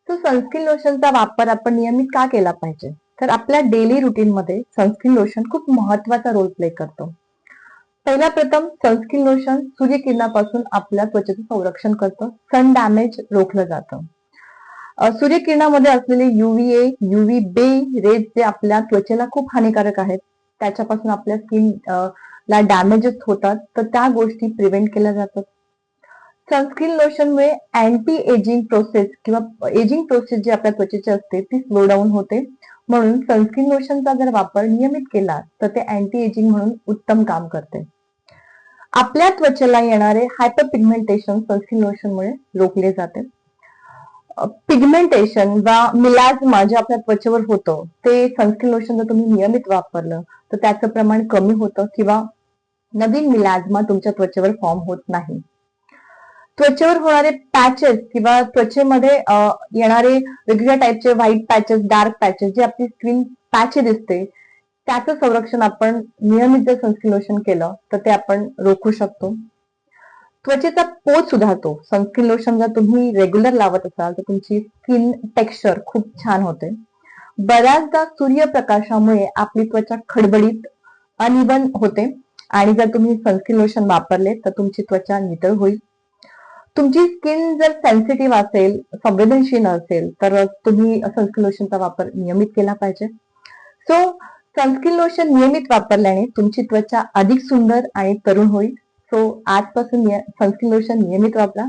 So sunscreen लोशनचा वापर आपण नियमित का केला पाहिजे? तर आपल्या डेली रुटीन मध्ये सनस्क्रीन लोशन खूप महत्वाचा रोल प्ले करतो. पहिला प्रथम सनस्क्रीन लोशन सूर्यकिरणापासून आपल्या त्वचेचं संरक्षण करतं. सन डॅमेज रोखलं जातं. सूर्यकिरणामध्ये असलेले UVA, UVB रेज जे आपल्या त्वचेला खूप हानिकारक आहेत, त्याच्यापासून आपल्या स्किन ला डॅमेजेस होतात, तर त्या गोष्टी प्रिव्हेंट केल्या जातात. सनस्क्रीन लोशनमुळे अँटी एजिंग प्रोसेस किंवा एजिंग प्रोसेस जी आपल्या त्वचेची असते ती स्लो डाऊन होते. म्हणून सनस्क्रीन लोशनचा जर वापर नियमित केला तर ते अँटी एजिंग म्हणून उत्तम काम करते. आपल्या त्वचेला येणारे हायपर पिगमेंटेशन सनस्क्रीन लोशनमुळे रोखले जाते. पिगमेंटेशन वा मिलाझ्मा जे आपल्या त्वचेवर होतं ते सनस्क्रीन लोशन जर तुम्ही नियमित वापरलं तर त्याचं प्रमाण कमी होतं किंवा नवीन मिलाझ्मा तुमच्या त्वचेवर फॉर्म होत नाही. त्वचेवर होणारे पॅचेस किंवा त्वचेमध्ये येणारे वेगवेगळ्या टाईपचे व्हाईट पॅचेस, डार्क पॅचेस जे आपली स्किन पॅच दिसते त्याचं संरक्षण आपण नियमित जर सनस्क्रीन लोशन केलं तर ते आपण रोखू शकतो. त्वचेचा पोत सुधारतो. सनस्क्रीन लोशन जर तुम्ही रेग्युलर लावत असाल तर तुमची स्किन टेक्स्चर खूप छान होते. बऱ्याचदा सूर्यप्रकाशामुळे आपली त्वचा खडबडीत अनइवन होते आणि जर तुम्ही सनस्क्रीन लोशन वापरले तर तुमची त्वचा नितळ होईल. तुमची स्किन जर सेन्सिटिव्ह असेल, संवेदनशील असेल तर तुम्ही सनस्क्रीन लोशनचा वापर नियमित केला पाहिजे. सो सनस्क्रीन लोशन नियमित वापरल्याने तुमची त्वचा अधिक सुंदर आणि तरुण होईल. सो आजपासून सनस्क्रीन लोशन नियमित वापरा.